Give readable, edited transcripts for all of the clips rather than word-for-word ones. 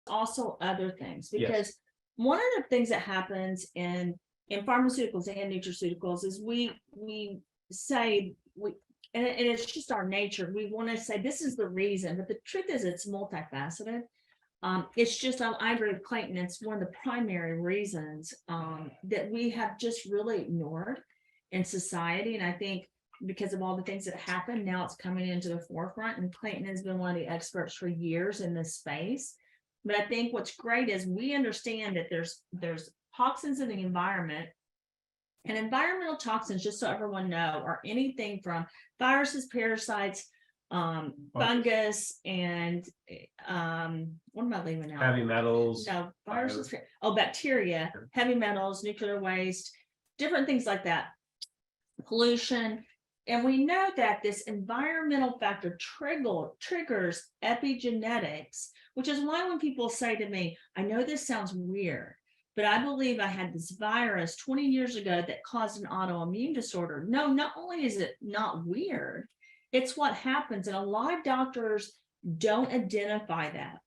also other things, because Yes. one of the things that happens in pharmaceuticals and nutraceuticals is we say and it's just our nature. We want to say this is the reason, but the truth is it's multifaceted. It's just, I agree with Clayton, it's one of the primary reasons that we have just really ignored in society. And I think because of all the things that happen, now it's coming into the forefront. And Clayton has been one of the experts for years in this space. But I think what's great is we understand that there's toxins in the environment. And environmental toxins, just so everyone know, are anything from viruses, parasites, fungus, and what am I leaving out? Heavy metals. No, viruses, bacteria, heavy metals, nuclear waste, different things like that, pollution. And we know that this environmental factor triggers epigenetics, which is why when people say to me, I know this sounds weird, but I believe I had this virus 20 years ago that caused an autoimmune disorder. No, not only is it not weird, it's what happens. And a lot of doctors don't identify that.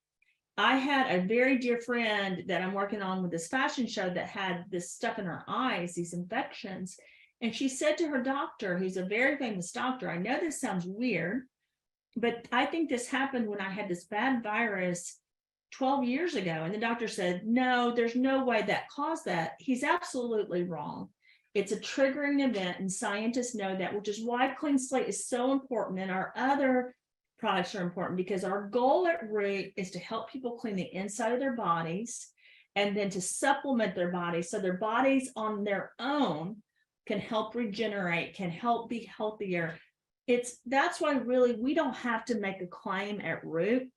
I had a very dear friend that I'm working on with this fashion show that had this stuff in her eyes, these infections. And she said to her doctor, who's a very famous doctor, I know this sounds weird, but I think this happened when I had this bad virus 12 years ago. And the doctor said, no, there's no way that caused that. He's absolutely wrong. It's a triggering event, and scientists know that, which is why Clean Slate is so important. And our other products are important because our goal at Root is to help people clean the inside of their bodies and then to supplement their bodies so their bodies on their own can help regenerate, can help be healthier. That's why really we don't have to make a claim at Root.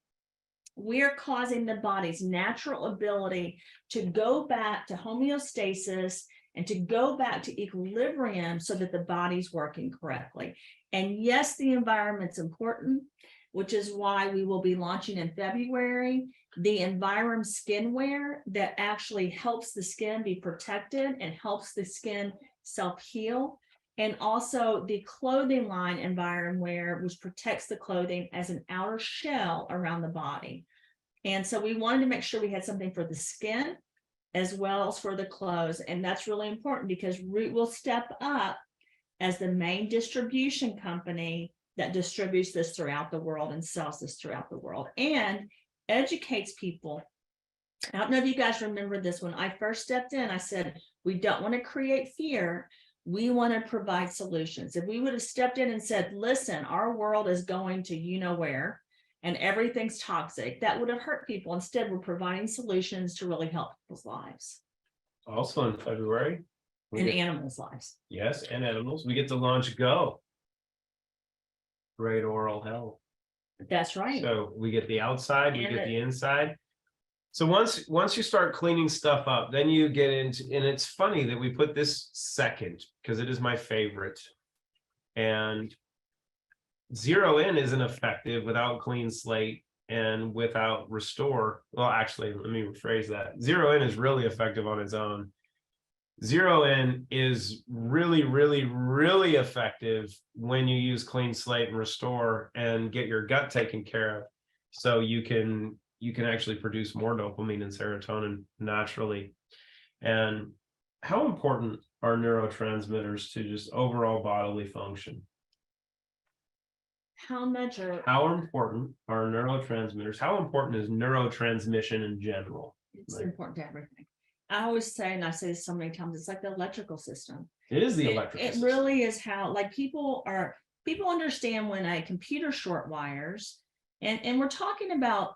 We're causing the body's natural ability to go back to homeostasis and to go back to equilibrium so that the body's working correctly. And yes, the environment's important, which is why we will be launching in February the Envirom skinwear that actually helps the skin be protected and helps the skin self-heal. And also the clothing line Envirom wear, which protects the clothing as an outer shell around the body. And so we wanted to make sure we had something for the skin as well as for the clothes. And that's really important because Root will step up as the main distribution company that distributes this throughout the world and sells this throughout the world and educates people. I don't know if you guys remember this. When I first stepped in, I said, we don't want to create fear. We want to provide solutions. If we would have stepped in and said, listen, our world is going to you know where, and everything's toxic, that would have hurt people. Instead, we're providing solutions to really help people's lives. Also in February. And animals' lives. Yes, and animals. We get to launch Go. Great oral health. That's right. So we get the outside, we And get the inside. So once you start cleaning stuff up, then you get into, and it's funny that we put this second because it is my favorite. And Zero-In isn't effective without Clean Slate and without Restore. Well, actually, let me rephrase that. Zero-In is really effective on its own. Zero-In is really, really, really effective when you use Clean Slate and Restore and get your gut taken care of. So you can actually produce more dopamine and serotonin naturally. And how important are neurotransmitters to just overall bodily function? How important are neurotransmitters? How important is neurotransmission in general? It's important to everything. I always say, and I say this so many times, it's like the electrical system. It is the electrical system. It really is how, like, people understand when a computer short wires, and we're talking about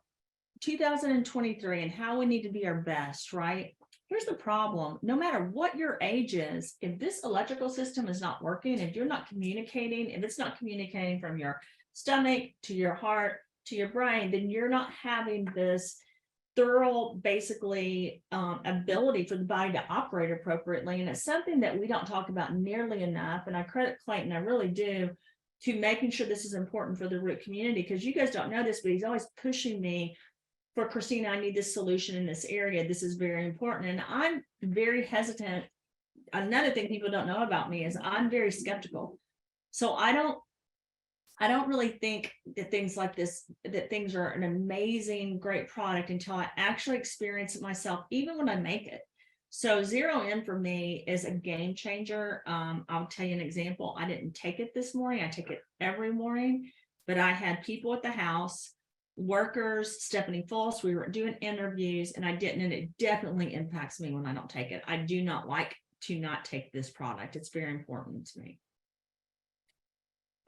2023 and how we need to be our best, right? Here's the problem. No matter what your age is, if this electrical system is not working, if you're not communicating, if it's not communicating from your stomach to your heart to your brain, then you're not having this thorough, basically, ability for the body to operate appropriately. And it's something that we don't talk about nearly enough. And I credit Clayton, I really do, to making sure this is important for the Root community, because you guys don't know this, but he's always pushing me for, Christina, I need this solution in this area. This is very important. And I'm very hesitant. Another thing people don't know about me is I'm very skeptical. So I don't I don't really think that things like this, that things are an amazing, great product until I actually experience it myself, even when I make it. So Zero-In for me is a game changer. I'll tell you an example. I didn't take it this morning. I take it every morning, but I had people at the house, workers, Stephanie Fultz, we were doing interviews and I didn't, and it definitely impacts me when I don't take it. I do not like to not take this product. It's very important to me.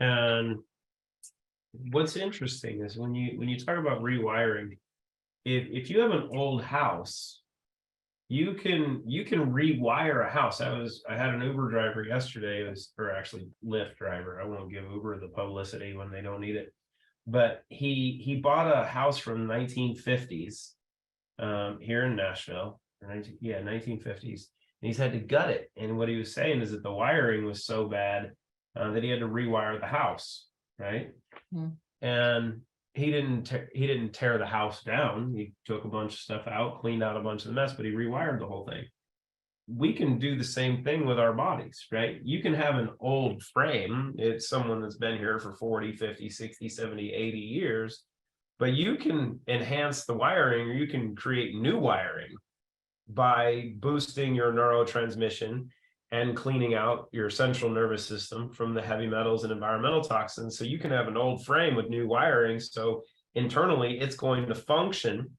And what's interesting is when you talk about rewiring, if you have an old house, you can rewire a house. I had an Uber driver yesterday, or actually Lyft driver. I won't give Uber the publicity when they don't need it. But he bought a house from 1950s here in Nashville, 1950s. And he's had to gut it. And what he was saying is that the wiring was so bad that he had to rewire the house, right? Hmm. And he didn't tear the house down. He took a bunch of stuff out, cleaned out a bunch of the mess, but he rewired the whole thing. We can do the same thing with our bodies, right? You can have an old frame. It's someone that's been here for 40, 50, 60, 70, 80 years, but you can enhance the wiring, or you can create new wiring by boosting your neurotransmission and cleaning out your central nervous system from the heavy metals and environmental toxins. So you can have an old frame with new wiring. So internally, it's going to function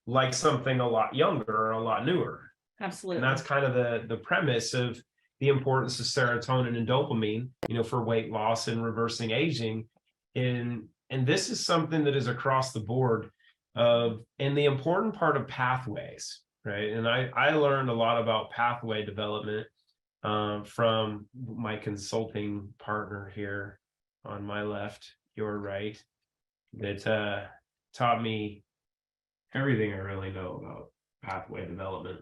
like something a lot younger or a lot newer. Absolutely. And that's kind of the premise of the importance of serotonin and dopamine, for weight loss and reversing aging. And this is something that is across the board and the important part of pathways, right? And I learned a lot about pathway development from my consulting partner here on my left, your right, that taught me everything I really know about pathway development,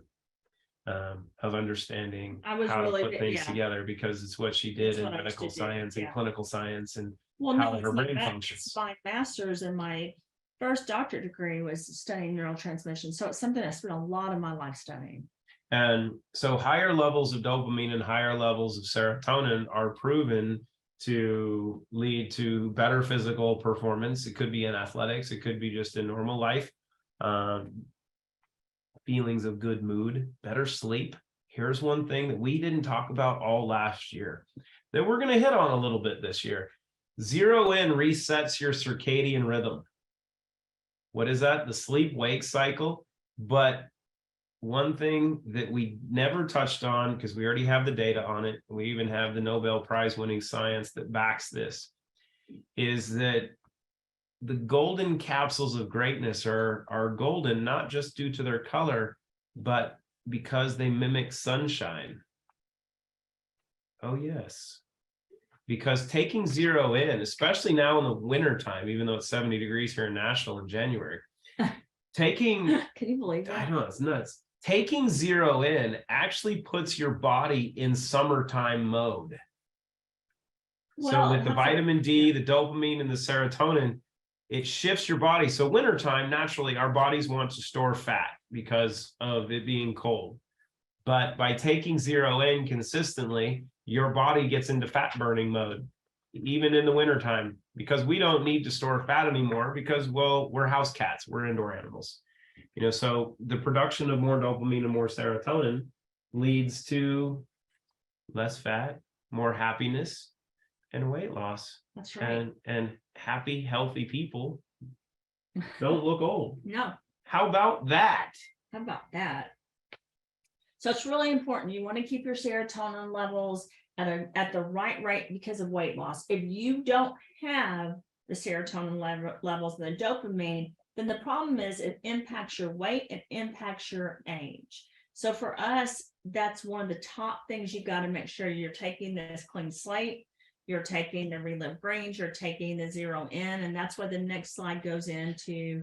of understanding how to put things together, because it's what she did in medical science and clinical science, and how her brain functions. My master's and my first doctorate degree was studying neurotransmission. So it's something I spent a lot of my life studying. And so higher levels of dopamine and higher levels of serotonin are proven to lead to better physical performance. It could be in athletics. It could be just in normal life. Feelings of good mood, better sleep. Here's one thing that we didn't talk about all last year that we're going to hit on a little bit this year. Zero-In resets your circadian rhythm. What is that? The sleep-wake cycle. But one thing that we never touched on, because we already have the data on it, we even have the Nobel Prize winning science that backs this, is that the golden capsules of greatness are golden, not just due to their color, but because they mimic sunshine. Oh, yes. Because taking Zero-In, especially now in the winter time, even though it's 70 degrees here in Nashville in January, can you believe that? I know, it's nuts. Taking Zero-In actually puts your body in summertime mode. So with the vitamin D, the dopamine, and the serotonin, it shifts your body. So wintertime, naturally, our bodies want to store fat because of it being cold. But by taking Zero-In consistently, your body gets into fat burning mode, even in the wintertime, because we don't need to store fat anymore because, well, we're house cats, we're indoor animals. So the production of more dopamine and more serotonin leads to less fat, more happiness, and weight loss. That's right. And happy, healthy people don't look old. No. How about that? How about that? So it's really important. You want to keep your serotonin levels at the right rate because of weight loss. If you don't have the serotonin levels and the dopamine, then the problem is it impacts your weight, it impacts your age. So for us, that's one of the top things you've got to make sure you're taking this clean slate, you're taking the ReLive Greens, you're taking the Zero-In, and that's why the next slide goes into.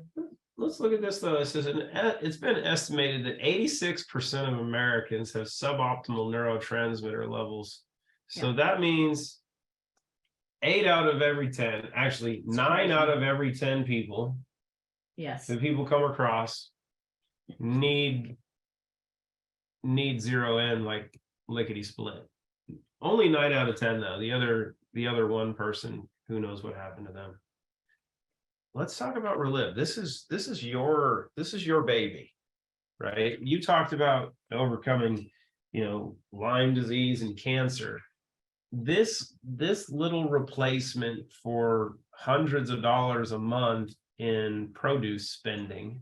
Let's look at this though. It says it's been estimated that 86% of Americans have suboptimal neurotransmitter levels. So that means 8 out of every 10, actually 9 out of every 10 people. Yes. The people come across need Zero-In like lickety split. Only 9 out of 10 though. The other one person who knows what happened to them. Let's talk about ReLive. This is your baby, right? You talked about overcoming, Lyme disease and cancer. This little replacement for hundreds of dollars a month in produce spending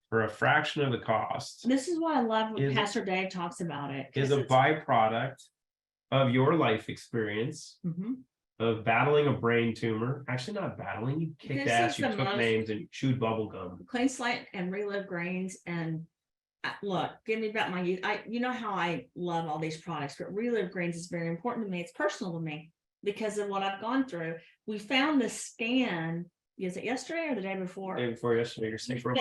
for a fraction of the cost This is why I love when Pastor Dave talks about it. is a byproduct of your life experience of battling a brain tumor. Actually, not battling, you kicked ass, you took names and chewed bubble gum. Clean Slate and ReLive Greens, and look, give me back my youth. You know how I love all these products, but ReLive Greens is very important to me. It's personal to me because of what I've gone through. We found the scan, is it yesterday or the day before? Day before yesterday, you're sick from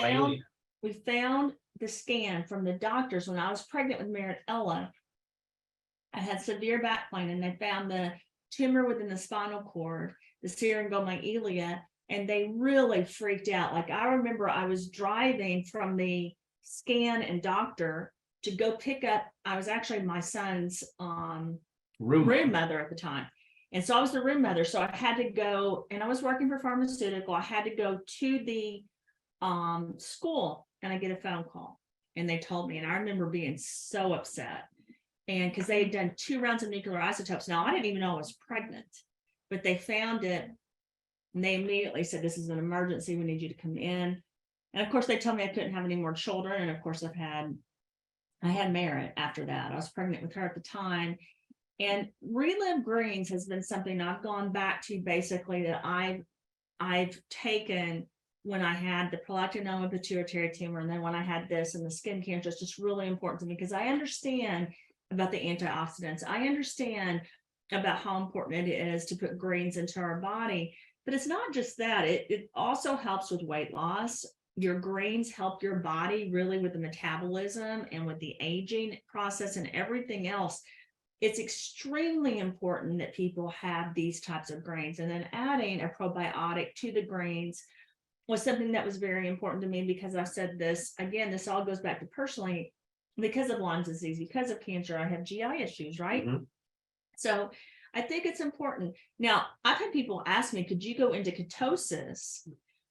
we found the scan from the doctors when I was pregnant with Merritt Ella. I had severe back pain, and they found the tumor within the spinal cord, the serotonin, and they really freaked out. Like, I remember I was driving from the scan and doctor to go pick up, I was actually my son's room mother at the time. And so I was the room mother. So I had to go, and I was working for pharmaceutical. I had to go to the school, and I get a phone call, and they told me, and I remember being so upset. And because they had done 2 rounds of nuclear isotopes. Now, I didn't even know I was pregnant, but they found it, and they immediately said, this is an emergency. We need you to come in. And of course, they told me I couldn't have any more children. And of course, I had Merritt after that. I was pregnant with her at the time. And ReLive Greens has been something I've gone back to, basically, that I've taken when I had the prolactinoma pituitary tumor, and then when I had this and the skin cancer. It's just really important to me because I understand about the antioxidants. I understand about how important it is to put greens into our body. But it's not just that. It also helps with weight loss. Your greens help your body really with the metabolism and with the aging process and everything else. It's extremely important that people have these types of greens. And then adding a probiotic to the greens was something that was very important to me, because I said this, again, this all goes back to personally, because of Lyme disease, because of cancer, I have GI issues, right? So I think it's important. Now, I've had people ask me, could you go into ketosis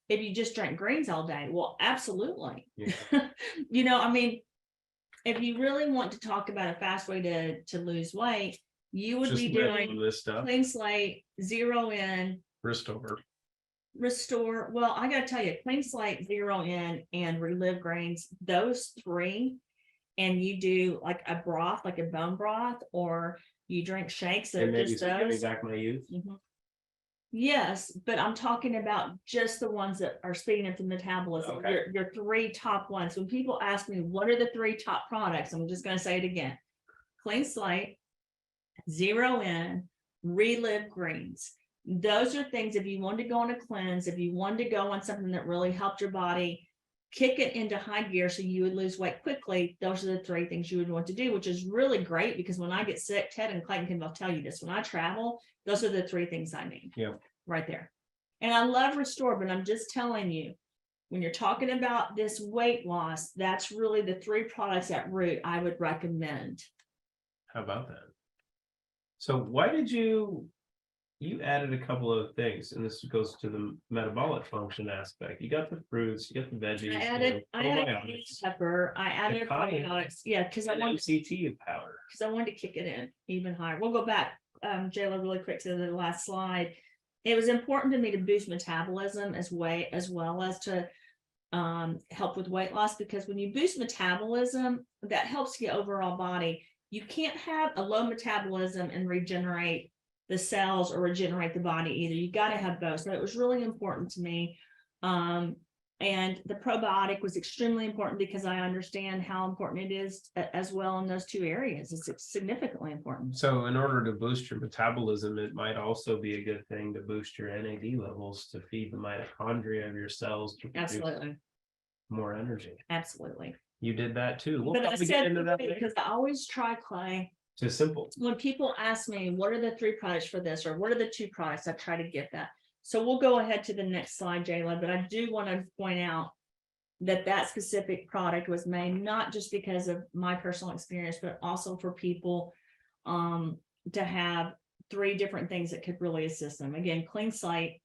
if you just drank greens all day? Well, absolutely. Yeah. I mean, if you really want to talk about a fast way to lose weight, you would be doing this stuff. Clean Slate, Zero-in, Restore. Well, I got to tell you, Clean Slate, Zero-in, and ReLive Greens, those 3, and you do like a broth, like a bone broth, or you drink shakes that are just those. Give me back my youth. Yes, but I'm talking about just the ones that are speeding up the metabolism. Okay. Your 3 top ones. When people ask me, what are the 3 top products? I'm just going to say it again. Clean Slate, Zero-in, ReLive Greens. Those are things, if you want to go on a cleanse, if you want to go on something that really helped your body kick it into high gear so you would lose weight quickly, those are the 3 things you would want to do, which is really great, because when I get sick, Ted and Clayton can both tell you this, when I travel, those are the 3 things I need. Yeah. Right there. And I love Restore, but I'm just telling you, when you're talking about this weight loss, that's really the 3 products at root I would recommend. How about that? So why did you added a couple of things, and this goes to the metabolic function aspect. You got the fruits, you got the veggies. I added pepper. I added probiotics. Yeah, because I wanted MCT powder. Because I wanted to kick it in even higher. We'll go back, Jayla, really quick to the last slide. It was important to me to boost metabolism as well as to help with weight loss, because when you boost metabolism, that helps your overall body. You can't have a low metabolism and regenerate the cells or regenerate the body either. You got to have both. So it was really important to me. And the probiotic was extremely important because I understand how important it is as well in those 2 areas. It's significantly important. So in order to boost your metabolism, it might also be a good thing to boost your NAD levels to feed the mitochondria of your cells to produce more energy. Absolutely. You did that too. We'll but I get said into that because I always try, Clay. Too simple. When people ask me, what are the 3 products for this, or what are the 2 products, I try to get that. So we'll go ahead to the next slide, Jayla, but I do want to point out that specific product was made not just because of my personal experience, but also for people to have 3 different things that could really assist them. Again, clean slate,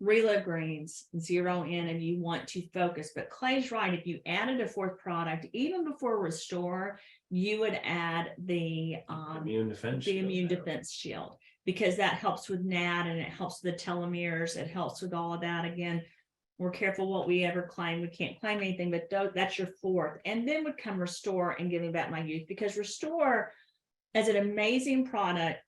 ReLive Greens, Zero-In, and you want to focus. But Clay's right. If you added a 4th product, even before Restore, you would add the Immune defense. Immune Defense Shield, because that helps with NAD and it helps with the telomeres. It helps with all of that. Again, we're careful what we ever claim. We can't claim anything, but that's your 4th. And then would come Restore and Giving Back My Youth, because Restore is an amazing product.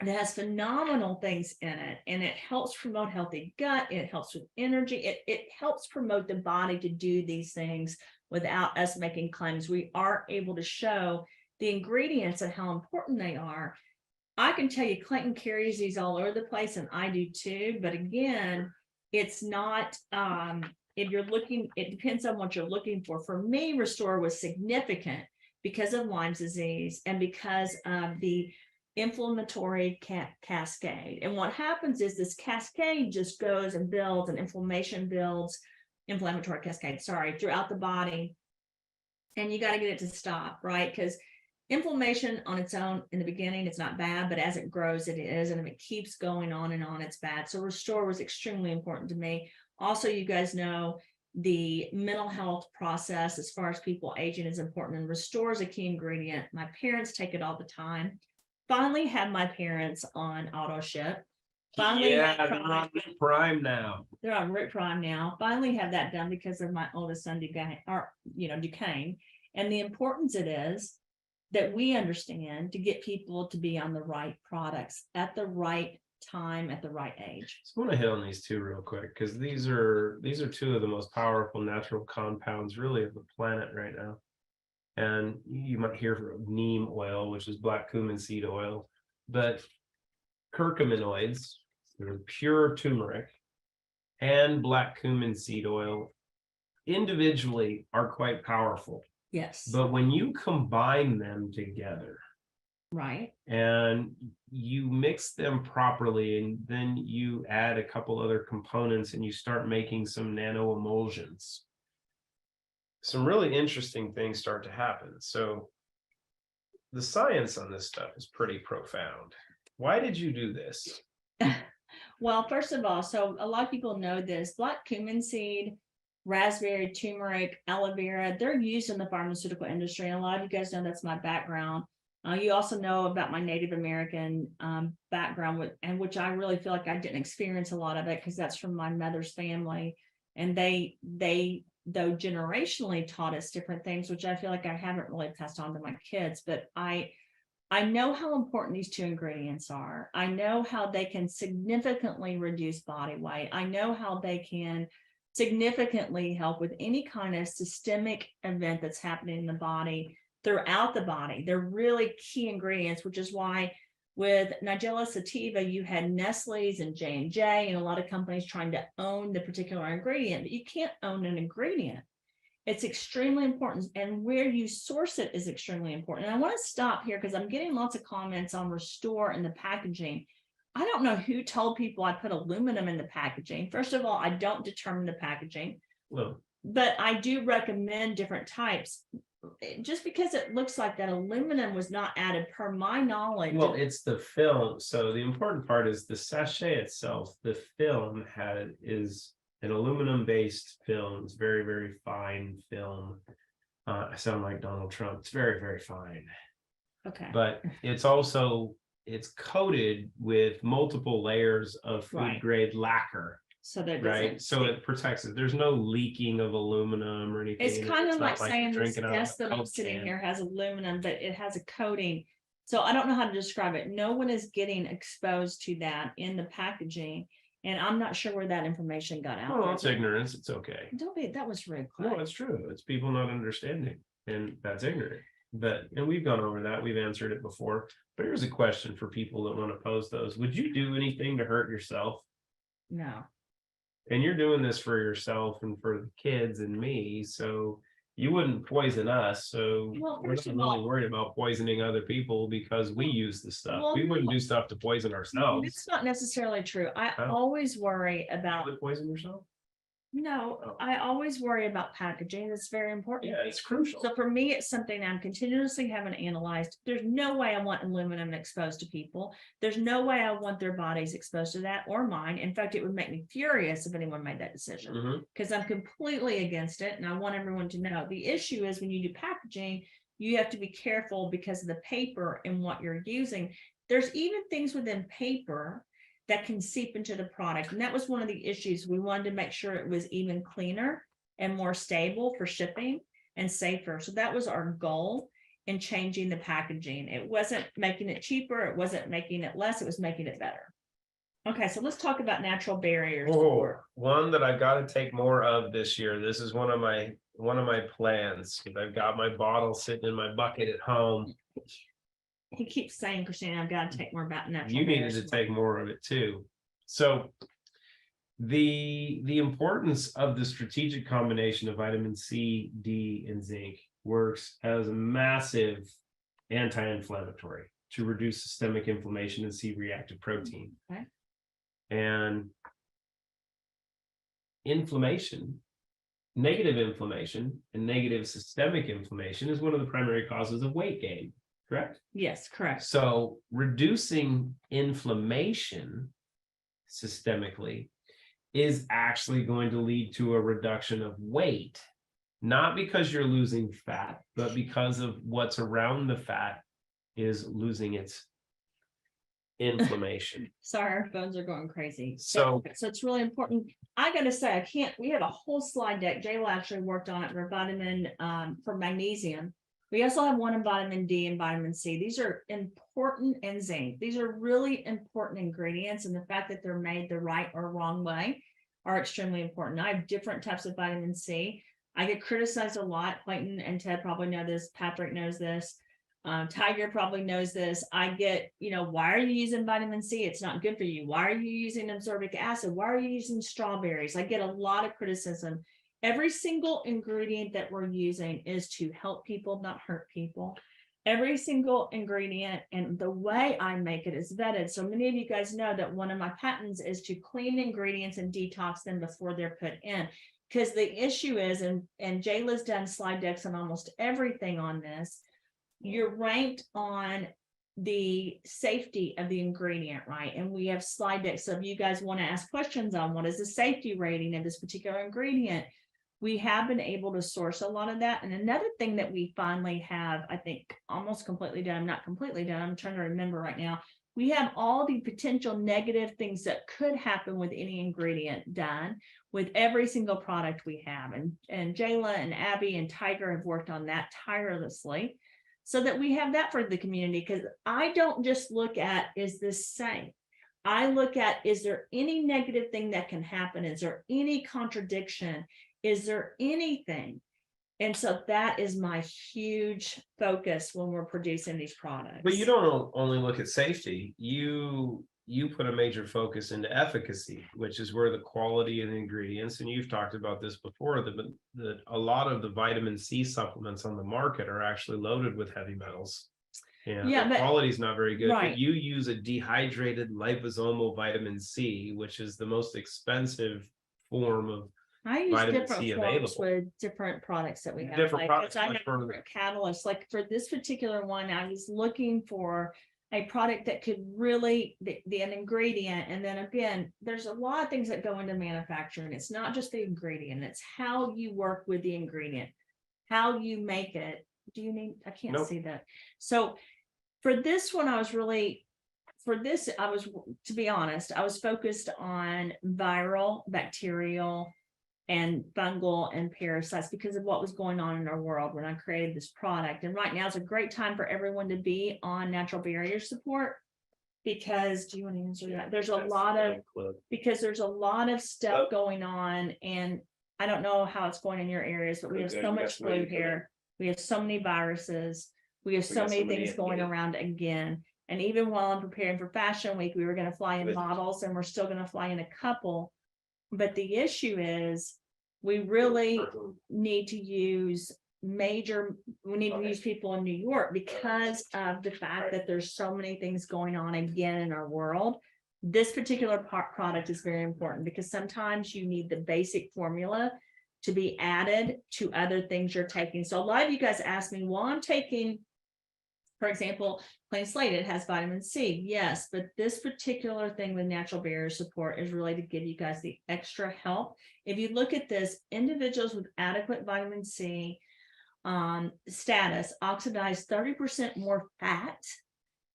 It has phenomenal things in it, and it helps promote healthy gut. It helps with energy. It helps promote the body to do these things without us making claims. We are able to show the ingredients and how important they are. I can tell you Clayton carries these all over the place, and I do too. But again, it's not, if you're looking, it depends on what you're looking for. For me, Restore was significant because of Lyme's disease and because of the inflammatory cascade. And what happens is this cascade just goes and builds, and inflammation builds, inflammatory cascade, throughout the body. And you got to get it to stop, right? Because inflammation on its own in the beginning, it's not bad, but as it grows, it is. And if it keeps going on and on, it's bad. So Restore was extremely important to me. Also, you guys know the mental health process as far as people aging is important, and Restore is a key ingredient. My parents take it all the time. Finally had my parents on auto ship. Finally, they're on Root Prime now. They're on Root Prime now. Finally have that done because of my oldest son, Duquesne, and the importance it is that we understand to get people to be on the right products at the right time at the right age. So I want to hit on these 2 real quick, because these are 2 of the most powerful natural compounds really of the planet right now. And you might hear of neem oil, which is black cumin seed oil, but curcuminoids, pure turmeric, and black cumin seed oil individually are quite powerful. Yes. But when you combine them together, right, and you mix them properly, and then you add a couple other components and you start making some nano emulsions, some really interesting things start to happen. So the science on this stuff is pretty profound. Why did you do this? Well, first of all, so a lot of people know this. Black cumin seed, raspberry, turmeric, aloe vera, they're used in the pharmaceutical industry. And a lot of you guys know that's my background. You also know about my Native American background, and which I really feel like I didn't experience a lot of it because that's from my mother's family. And they though generationally taught us different things, which I feel like I haven't really passed on to my kids. But I know how important these 2 ingredients are. I know how they can significantly reduce body weight. I know how they can significantly help with any kind of systemic event that's happening in the body, throughout the body. They're really key ingredients, which is why with Nigella sativa, you had Nestle's and J&J and a lot of companies trying to own the particular ingredient, but you can't own an ingredient. It's extremely important, and where you source it is extremely important. And I want to stop here because I'm getting lots of comments on Restore and the packaging. I don't know who told people I put aluminum in the packaging. First of all, I don't determine the packaging, but I do recommend different types. Just because it looks like that aluminum was not added, per my knowledge. Well, it's the film. So the important part is the sachet itself. The film is an aluminum-based film. It's very, very fine film. I sound like Donald Trump. It's very, very fine. Okay. But it's coated with multiple layers of food-grade lacquer. So that right, so it protects it. There's no leaking of aluminum or anything. It's kind of like saying this drinking out of desk a that I'm Coke sitting can. here has aluminum, but it has a coating. So I don't know how to describe it. No one is getting exposed to that in the packaging, and I'm not sure where that information got out. Well, it's ignorance. It's okay. Don't be. That was rude. No, it's true. It's people not understanding, and that's ignorant. And we've gone over that. We've answered it before. But here's a question for people that want to pose those. Would you do anything to hurt yourself? No. And you're doing this for yourself and for the kids and me, so you wouldn't poison us. So we're not really worried about poisoning other people because we use the stuff. We wouldn't do stuff to poison ourselves. It's not necessarily true. I always worry about. Would poison yourself? No, I always worry about packaging. It's very important. Yeah, it's crucial. So for me, it's something I'm continuously having analyzed. There's no way I want aluminum exposed to people. There's no way I want their bodies exposed to that or mine. In fact, it would make me furious if anyone made that decision, because I'm completely against it. And I want everyone to know the issue is when you do packaging, you have to be careful because of the paper and what you're using. There's even things within paper that can seep into the product. And that was one of the issues. We wanted to make sure it was even cleaner and more stable for shipping and safer. So that was our goal in changing the packaging. It wasn't making it cheaper. It wasn't making it less. It was making it better. Okay, so let's talk about natural barriers. One that I've got to take more of this year. This is one of my plans. I've got my bottle sitting in my bucket at home. He keeps saying, Christina, I've got to take more about natural You needed barriers. to take more of it too. So the importance of the strategic combination of vitamin C, D, and zinc works as a massive anti-inflammatory to reduce systemic inflammation and C-reactive protein. Okay. And inflammation, negative inflammation, and negative systemic inflammation is one of the primary causes of weight gain. Correct? Yes, correct. So reducing inflammation systemically is actually going to lead to a reduction of weight, not because you're losing fat, but because of what's around the fat is losing its inflammation. Sorry, our phones are going crazy. So it's really important. I gotta say, we have a whole slide deck. Jayla actually worked on it for vitamin, for magnesium. We also have one in vitamin D and vitamin C. These are important, and zinc. These are really important ingredients, and the fact that they're made the right or wrong way are extremely important. I have different types of vitamin C. I get criticized a lot. Clayton and Ted probably know this. Patrick knows this. Tiger probably knows this. I get, why are you using vitamin C? It's not good for you. Why are you using ascorbic acid? Why are you using strawberries? I get a lot of criticism. Every single ingredient that we're using is to help people, not hurt people. Every single ingredient, and the way I make it is vetted. So many of you guys know that one of my patents is to clean ingredients and detox them before they're put in. Because the issue is, and Jayla's done slide decks on almost everything on this, you're ranked on the safety of the ingredient, right? And we have slide decks. So if you guys want to ask questions on what is the safety rating of this particular ingredient, we have been able to source a lot of that. And another thing that we finally have, I think, almost completely done, not completely done, I'm trying to remember right now, we have all the potential negative things that could happen with any ingredient done with every single product we have. And Jayla and Abby and Tiger have worked on that tirelessly so that we have that for the community. Because I don't just look at, is this safe? I look at, is there any negative thing that can happen? Is there any contradiction? Is there anything? And so that is my huge focus when we're producing these products. But you don't only look at safety. You put a major focus into efficacy, which is where the quality of the ingredients, and you've talked about this before, that a lot of the vitamin C supplements on the market are actually loaded with heavy metals. And the quality is not very good. Right. But you use a dehydrated liposomal vitamin C, which is the most expensive form of I use vitamin different C forms available. with different products that we have. Different products, I like have for- different catalysts. Like for this particular one, I was looking for a product that could really an ingredient. And then again, there's a lot of things that go into manufacturing. It's not just the ingredient, it's how you work with the ingredient, how you make it. Do you need, I can't Nope. see that. So for this one, to be honest, I was focused on viral, bacterial, and fungal and parasites because of what was going on in our world when I created this product. And right now is a great time for everyone to be on natural barrier support because, do you want to answer that? There's a lot of stuff going on, and I don't know how it's going in your areas, but we have so much flu here. We have so many viruses. We have so many things going around again. And even while I'm preparing for Fashion Week, we were going to fly in models, and we're still going to fly in a couple. But the issue is we really need to use people in New York because of the fact that there's so many things going on again in our world This particular product is very important because sometimes you need the basic formula to be added to other things you're taking. So a lot of you guys ask me, well, I'm taking, for example, Clean Slate, it has vitamin C. Yes, but this particular thing with natural barrier support is really to give you guys the extra help. If you look at this, individuals with adequate vitamin C status oxidize 30% more fat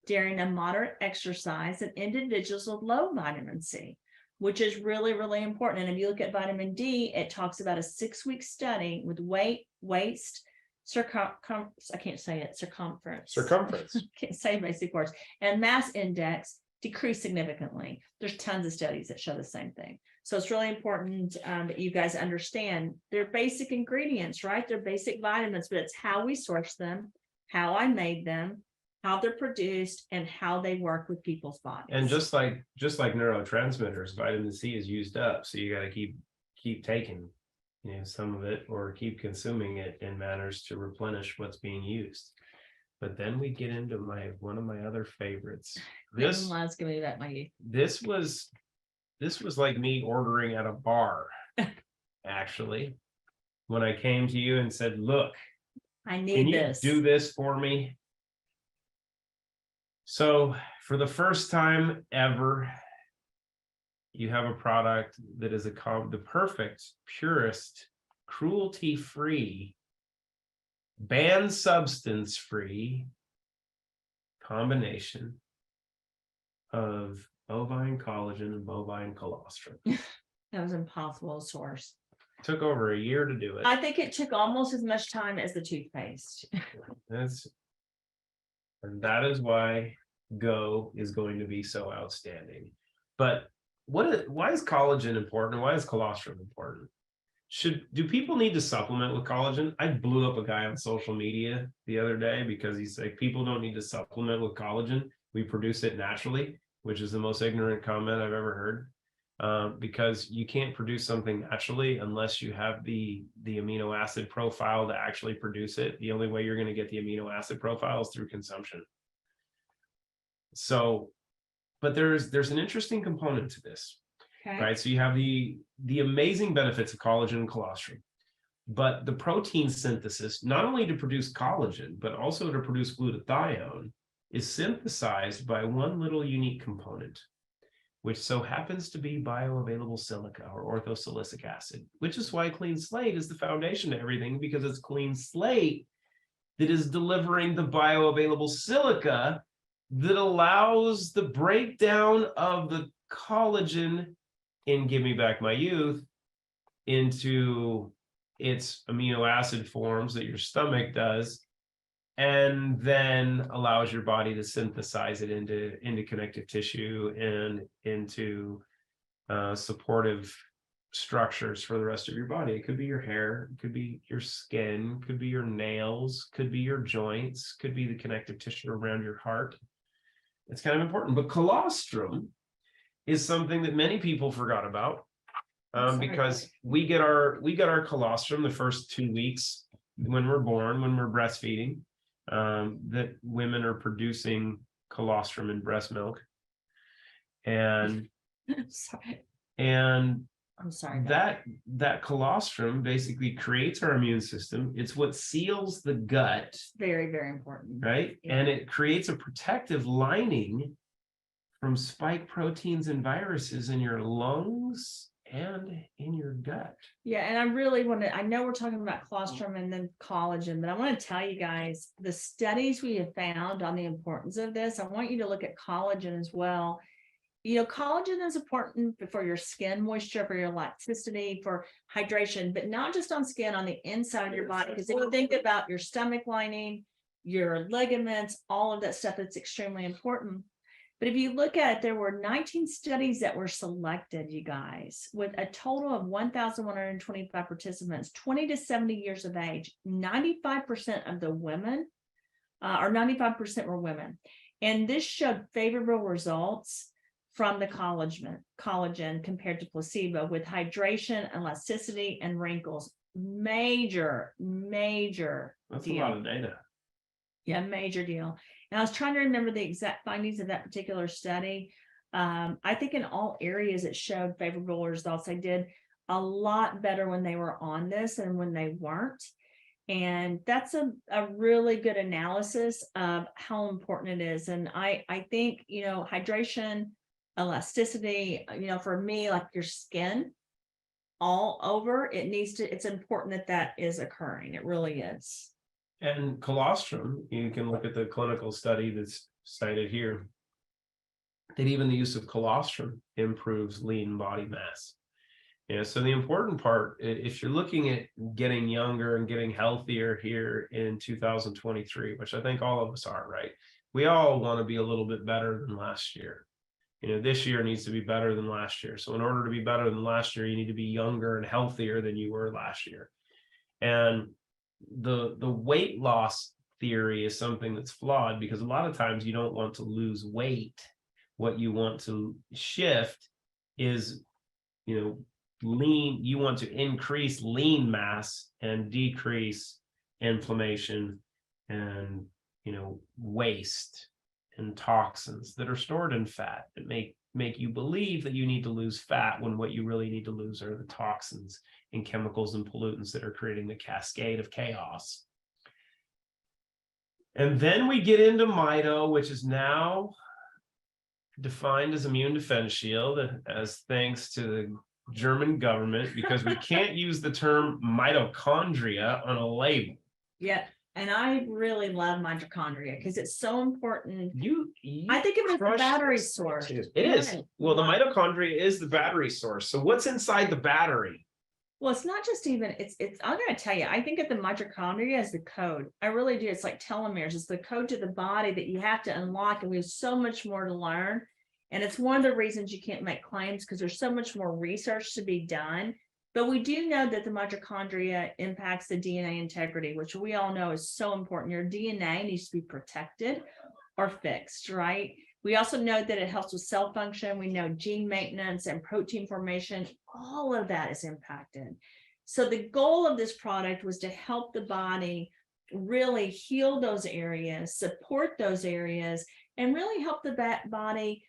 during a moderate exercise than individuals with low vitamin C, which is really, really important. And if you look at vitamin D, it talks about a 6-week study with waist, circumference, I can't say it, circumference, can't say basic words, and mass index decrease significantly. There's tons of studies that show the same thing. So it's really important that you guys understand they're basic ingredients, right? They're basic vitamins, but it's how we source them, how I made them, how they're produced, and how they work with people's bodies. And just like neurotransmitters, vitamin C is used up, so you got to keep taking, some of it, or keep consuming it in manners to replenish what's being used. But then we get into one of my other favorites. This was like me ordering at a bar, actually, when I came to you and said, look, I need this. Do this for me. So for the first time ever, you have a product that is the perfect, purest, cruelty-free, banned substance-free combination of bovine collagen and bovine colostrum. That was impossible to source. Took over a year to do it. I think it took almost as much time as the toothpaste. And that is why Go is going to be so outstanding. But why is collagen important? Why is colostrum important? Do people need to supplement with collagen? I blew up a guy on social media the other day because he's like, people don't need to supplement with collagen. We produce it naturally, which is the most ignorant comment I've ever heard. Because you can't produce something naturally unless you have the amino acid profile to actually produce it. The only way you're going to get the amino acid profile is through consumption. So, but there's an interesting component to this, right? So you have the amazing benefits of collagen and colostrum, but the protein synthesis, not only to produce collagen, but also to produce glutathione, is synthesized by one little unique component, which so happens to be bioavailable silica or orthosilicic acid, which is why Clean Slate is the foundation to everything, because it's Clean Slate that is delivering the bioavailable silica that allows the breakdown of the collagen in Give Me Back My Youth into its amino acid forms that your stomach does, and then allows your body to synthesize it into connective tissue and into supportive structures for the rest of your body. It could be your hair, it could be your skin, could be your nails, could be your joints, could be the connective tissue around your heart. It's kind of important. But colostrum is something that many people forgot about, because we get our colostrum the first 2 weeks when we're born, when we're breastfeeding, that women are producing colostrum in breast milk, and I'm sorry. That colostrum basically creates our immune system. It's what seals the gut. Very, very important. Right? Yeah. And it creates a protective lining from spike proteins and viruses in your lungs and in your gut. Yeah, and I know we're talking about colostrum and then collagen, but I want to tell you guys the studies we have found on the importance of this. I want you to look at collagen as well. Collagen is important for your skin moisture, for your elasticity, for hydration, but not just on skin, on the inside of your body. Because if you think about your stomach lining, your ligaments, all of that stuff, it's extremely important. But if you look at it, there were 19 studies that were selected, you guys, with a total of 1,125 participants, 20 to 70 years of age. 95% of the women, or 95% were women. And this showed favorable results from the collagen compared to placebo, with hydration, elasticity, and wrinkles. Major That's deal. A lot of data. Yeah, major deal. And I was trying to remember the exact findings of that particular study. I think in all areas it showed favorable results. They did a lot better when they were on this and when they weren't. And that's a really good analysis of how important it is. And I think, hydration, elasticity, for me, like your skin all over, it's important that is occurring. It really is. And colostrum, you can look at the clinical study that's cited here, that even the use of colostrum improves lean body mass. So the important part, if you're looking at getting younger and getting healthier here in 2023, which I think all of us are, right? We all want to be a little bit better than last year. This year needs to be better than last year. So in order to be better than last year, you need to be younger and healthier than you were last year. And the weight loss theory is something that's flawed, because a lot of times you don't want to lose weight. What you want to shift is, lean. You want to increase lean mass and decrease inflammation and, waste and toxins that are stored in fat that make you believe that you need to lose fat, when what you really need to lose are the toxins and chemicals and pollutants that are creating the cascade of chaos. And then we get into Mito, which is now defined as immune defense shield, as thanks to the German government, because we can't use the term mitochondria on a label. Yeah. And I really love mitochondria because it's so important. You I think of it as the battery source. It is. Well, the mitochondria is the battery source. So what's inside the battery? Well, it's not just even, I'm going to tell you, I think of the mitochondria as the code. I really do. It's like telomeres. It's the code to the body that you have to unlock. And we have so much more to learn. And it's one of the reasons you can't make claims, because there's so much more research to be done. But we do know that the mitochondria impacts the DNA integrity, which we all know is so important. Your DNA needs to be protected or fixed, right? We also know that it helps with cell function. We know gene maintenance and protein formation. All of that is impacted. So the goal of this product was to help the body really heal those areas, support those areas, and really help the body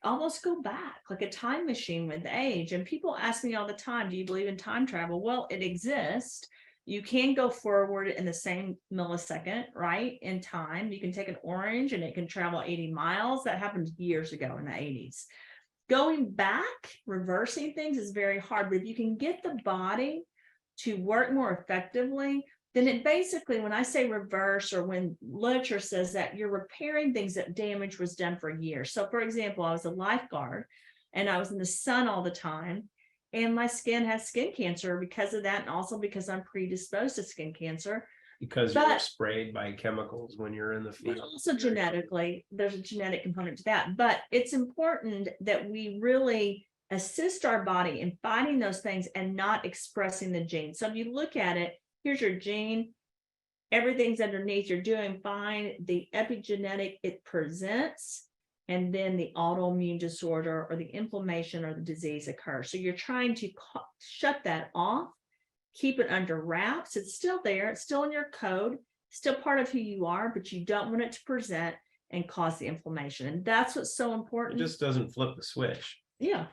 almost go back like a time machine with age. And people ask me all the time, do you believe in time travel? Well, it exists. You can go forward in the same millisecond, right? In time, you can take an orange and it can travel 80 miles. That happened years ago in the 80s. Going back, reversing things is very hard, but if you can get the body to work more effectively, then it basically, when I say reverse, or when literature says that, you're repairing things that damage was done for years. So for example, I was a lifeguard and I was in the sun all the time, and my skin has skin cancer because of that, and also because I'm predisposed to skin cancer. Because you're sprayed by chemicals when you're in the field. Also genetically, there's a genetic component to that. But it's important that we really assist our body in fighting those things and not expressing the gene. So if you look at it, here's your gene, everything's underneath, you're doing fine. The epigenetic, it presents, and then the autoimmune disorder or the inflammation or the disease occurs. So you're trying to shut that off, keep it under wraps. It's still there, it's still in your code, still part of who you are, but you don't want it to present and cause the inflammation. And that's what's so important. It just doesn't flip the switch. Yeah,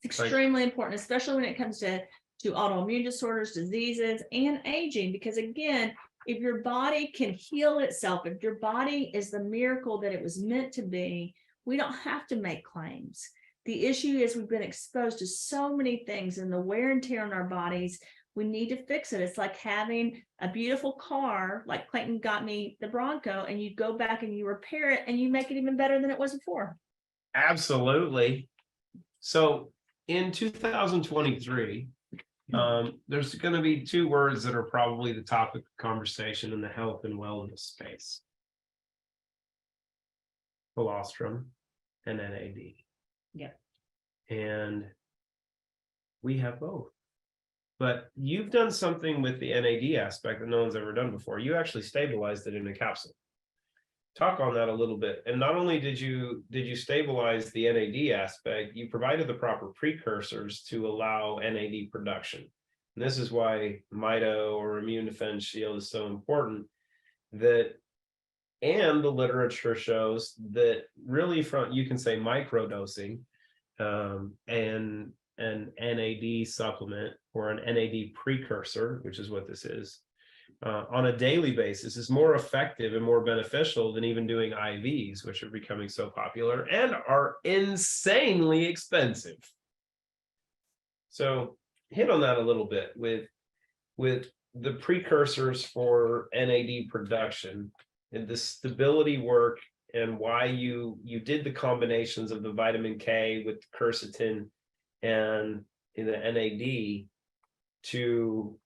it's extremely important, especially when it comes to autoimmune disorders, diseases, and aging, because again, if your body can heal itself, if your body is the miracle that it was meant to be, we don't have to make claims. The issue is we've been exposed to so many things, and the wear and tear on our bodies, we need to fix it. It's like having a beautiful car, like Clayton got me the Bronco, and you go back and you repair it and you make it even better than it was before. Absolutely. So in 2023, there's going to be two words that are probably the topic of conversation in the health and wellness space: colostrum and NAD. Yeah. And we have both. But you've done something with the NAD aspect that no one's ever done before. You actually stabilized it in a capsule. Talk on that a little bit. And not only did you stabilize the NAD aspect, you provided the proper precursors to allow NAD production. And this is why Mito, or immune defense shield, is so important, that And the literature shows that really you can say microdosing, and an NAD supplement or an NAD precursor, which is what this is, on a daily basis is more effective and more beneficial than even doing IVs, which are becoming so popular and are insanely expensive. So hit on that a little bit with the precursors for NAD production and the stability work and why you did the combinations of the vitamin K with quercetin and in the NAD to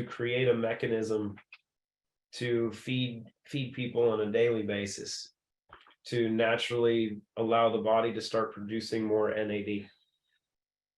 create a mechanism to feed people on a daily basis to naturally allow the body to start producing more NAD.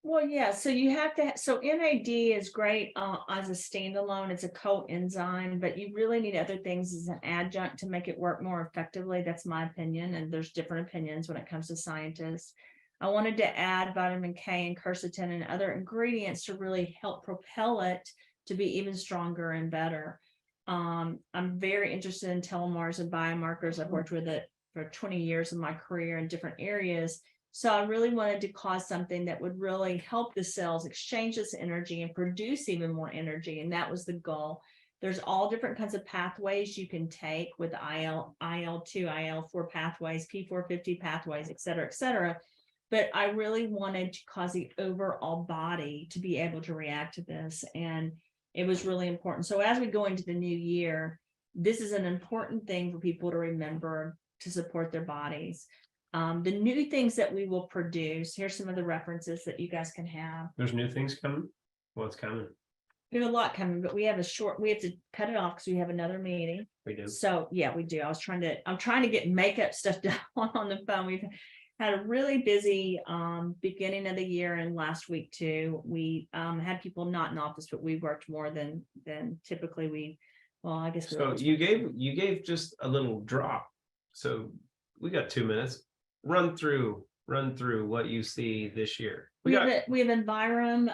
Well, yeah, so you have to, so NAD is great as a standalone, it's a coenzyme, but you really need other things as an adjunct to make it work more effectively. That's my opinion, and there's different opinions when it comes to scientists. I wanted to add vitamin K and quercetin and other ingredients to really help propel it to be even stronger and better. I'm very interested in telomeres and biomarkers. I've worked with it for 20 years of my career in different areas. So I really wanted to cause something that would really help the cells exchange this energy and produce even more energy. And that was the goal. There's all different kinds of pathways you can take with IL2, IL4 pathways, P450 pathways, et cetera, et cetera. But I really wanted to cause the overall body to be able to react to this. And it was really important. So as we go into the new year, this is an important thing for people to remember to support their bodies. The new things that we will produce, here's some of the references that you guys can have. There's new things coming? What's coming? We have a lot coming, but we have we have to cut it off because we have another meeting. We do. So yeah, we do. I'm trying to get makeup stuff done on the phone. We've had a really busy beginning of the year, and last week too. We had people not in office, but we worked more than typically I guess. So you gave just a little drop. So we got 2 minutes. Run through what you see this year. We have Envirom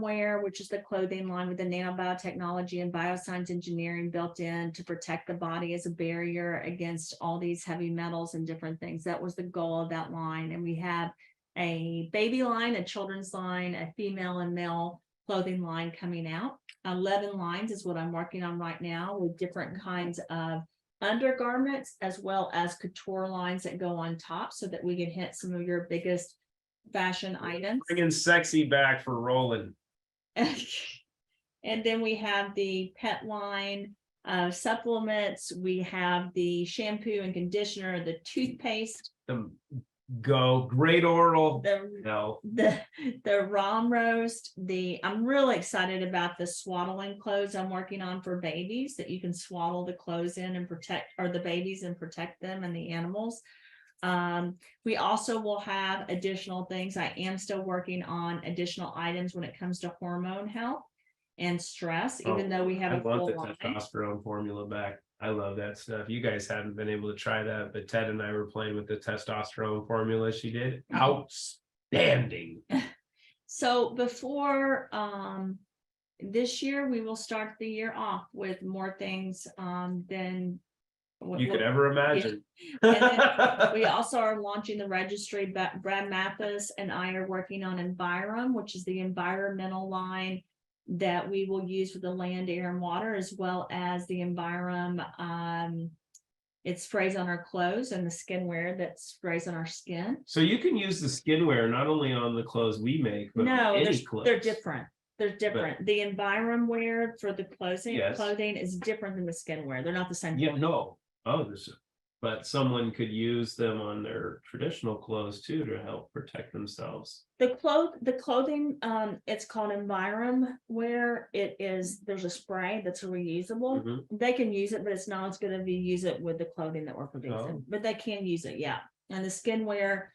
Wear, which is the clothing line with the nanobiotechnology and bioscience engineering built in to protect the body as a barrier against all these heavy metals and different things. That was the goal of that line. And we have a baby line, a children's line, a female and male clothing line coming out. 11 lines is what I'm working on right now with different kinds of undergarments as well as couture lines that go on top so that we can hit some of your biggest fashion items. Bringing sexy back for rolling. And then we have the pet line supplements. We have the shampoo and conditioner, the toothpaste. Great oral. The Rahm roast. I'm really excited about the swaddling clothes I'm working on for babies that you can swaddle the clothes in and protect, or the babies and protect them and the animals. We also will have additional things. I am still working on additional items when it comes to hormone health and stress, even though we have a full line. I want the testosterone formula back. I love that stuff. You guys haven't been able to try that, but Ted and I were playing with the testosterone formula she did. Outstanding. So before this year, we will start the year off with more things than you could ever imagine. Yeah. We also are launching the registry. Brad Mathis and I are working on Envirom, which is the environmental line that we will use for the land, air, and water, as well as the Envirom. It sprays on our clothes and the skinwear that sprays on our skin. So you can use the skinwear not only on the clothes we make, but any clothes. They're different. They're different. But the Envirom wear for the clothing is different than the skinwear. They're not the same. Yeah, no. But someone could use them on their traditional clothes too to help protect themselves. The clothing, it's called Envirom wear. There's a spray that's reusable. Mm-hmm. They can use it, but it's not as good if you use it with the clothing that we're producing. But they can use it, yeah. And the skin wear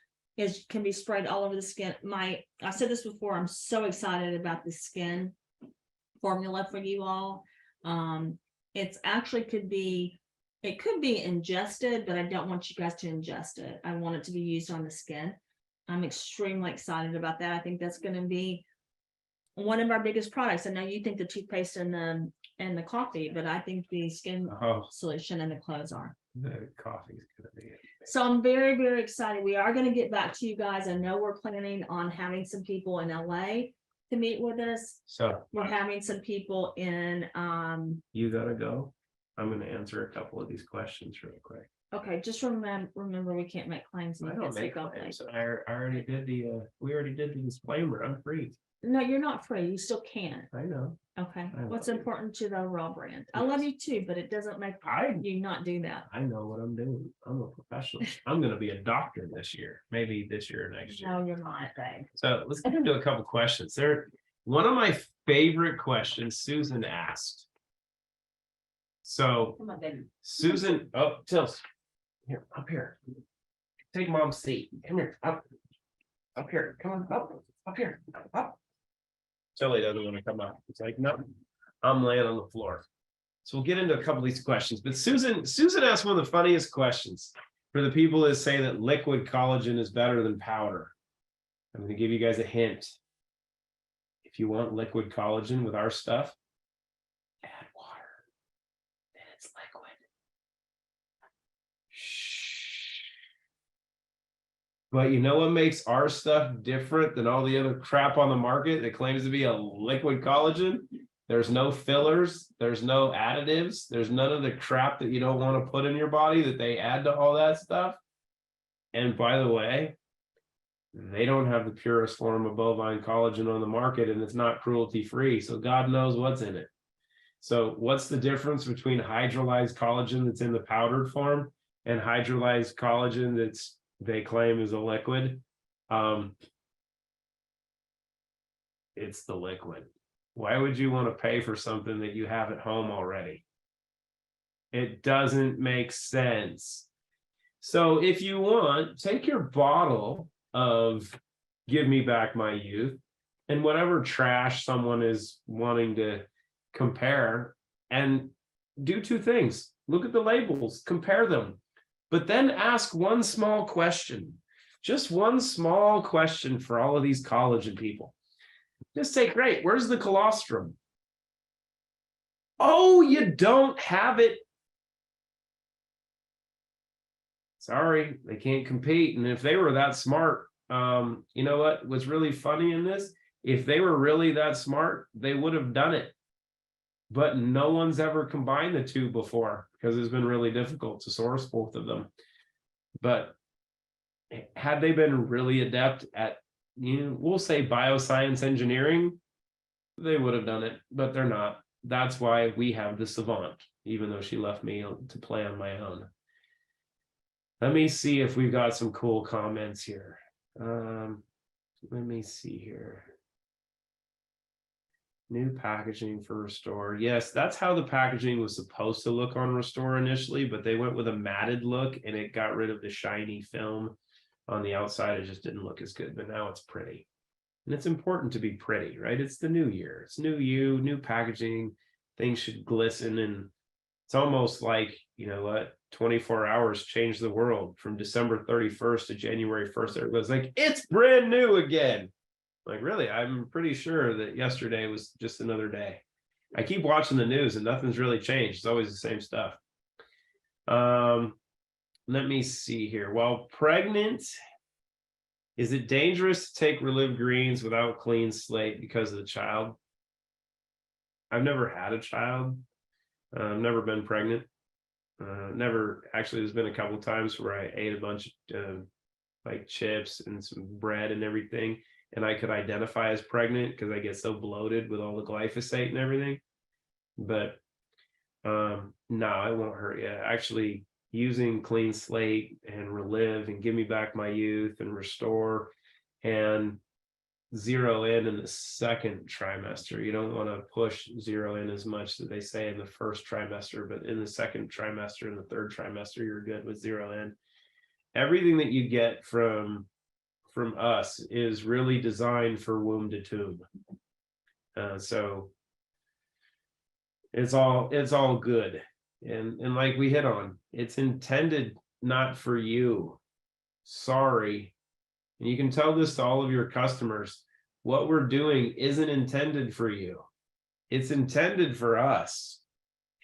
can be sprayed all over the skin. I said this before, I'm so excited about the skin formula for you all. It could be ingested, but I don't want you guys to ingest it. I want it to be used on the skin. I'm extremely excited about that. I think that's going to be one of our biggest products. I know you think the toothpaste and the and the coffee, but I think the skin Oh, solution and the clothes are. the coffee's gonna be it. So I'm very, very excited. We are going to get back to you guys. I know we're planning on having some people in LA to meet with us. So We're having some people in, you gotta go. I'm gonna answer a couple of these questions real quick. okay, just remember we can't make claims. and I you don't can't make speak off claims. like- I already did we already did the disclaimer. I'm free. No, you're not free. You still can. I know. Okay. I What's love you. important to the overall brand? I love you too, but it doesn't make you not do that. I know what I'm doing. I'm a professional. I'm gonna be a doctor this year, maybe this year or next year. No, you're not, babe. So let's get into a couple questions. One of my favorite questions Susan asked. So Come on, baby. Susan, oh, Tills, here, up here. Take mom's seat. Come here, up here. Come on, up here, up. Tilly doesn't want to come up. It's like, no, I'm laying on the floor. So we'll get into a couple of these questions. But Susan asked one of the funniest questions for the people that say that liquid collagen is better than powder. I'm going to give you guys a hint. If you want liquid collagen with our stuff, add water. Then it's liquid. Shh. But you know what makes our stuff different than all the other crap on the market that claims to be a liquid collagen? There's no fillers, there's no additives, there's none of the crap that you don't want to put in your body that they add to all that stuff. And by the way, they don't have the purest form of bovine collagen on the market, and it's not cruelty free. So God knows what's in it. So what's the difference between hydrolyzed collagen that's in the powdered form and hydrolyzed collagen that's they claim is a liquid? It's the liquid. Why would you want to pay for something that you have at home already? It doesn't make sense. So if you want, take your bottle of Give Me Back My Youth and whatever trash someone is wanting to compare, and do two things. Look at the labels, compare them, but then ask one small question, just one small question for all of these collagen people. Just say, great, where's the colostrum? Oh, you don't have it. Sorry, they can't compete. And if they were that smart, you know what was really funny in this? If they were really that smart, they would have done it. But no one's ever combined the two before because it's been really difficult to source both of them. But had they been really adept at, we'll say bioscience engineering, they would have done it, but they're not. That's why we have the savant, even though she left me to play on my own. Let me see if we've got some cool comments here. Let me see here. New packaging for Restore. Yes, that's how the packaging was supposed to look on Restore initially, but they went with a matted look and it got rid of the shiny film on the outside. It just didn't look as good, but now it's pretty. And it's important to be pretty, right? It's the new year. It's new you, new packaging. Things should glisten, and it's almost like, you know what, 24 hours changed the world. From December 31st to January 1st, everybody's like, it's brand new again. Like, really, I'm pretty sure that yesterday was just another day. I keep watching the news and nothing's really changed. It's always the same stuff. Let me see here. While pregnant, is it dangerous to take ReLive Greens without clean slate because of the child? I've never had a child. I've never been pregnant. Never, actually, there's been a couple of times where I ate a bunch of like chips and some bread and everything, and I could identify as pregnant because I get so bloated with all the glyphosate and everything. But no, it won't hurt you. Actually, using Clean Slate and ReLive and Give Me Back My Youth and Restore and zero in the second trimester. You don't want to push zero in as much as they say in the first trimester, but in the second trimester and the third trimester, you're good with zero in. Everything that you get from us is really designed for womb to tomb. So it's all good. And like we hit on, it's intended not for you. Sorry. And you can tell this to all of your customers. What we're doing isn't intended for you. It's intended for us.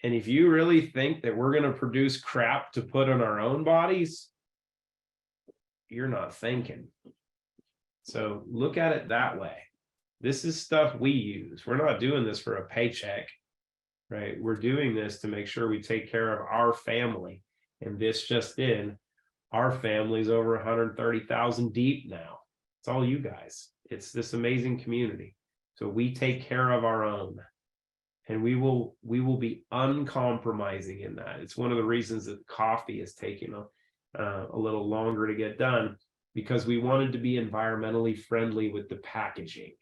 And if you really think that we're going to produce crap to put on our own bodies, you're not thinking. So look at it that way. This is stuff we use. We're not doing this for a paycheck, right? We're doing this to make sure we take care of our family. And this just in, our family's over 130,000 deep now. It's all you guys. It's this amazing community. So we take care of our own. And we will be uncompromising in that. It's one of the reasons that coffee is taking a little longer to get done, because we wanted to be environmentally friendly with the packaging.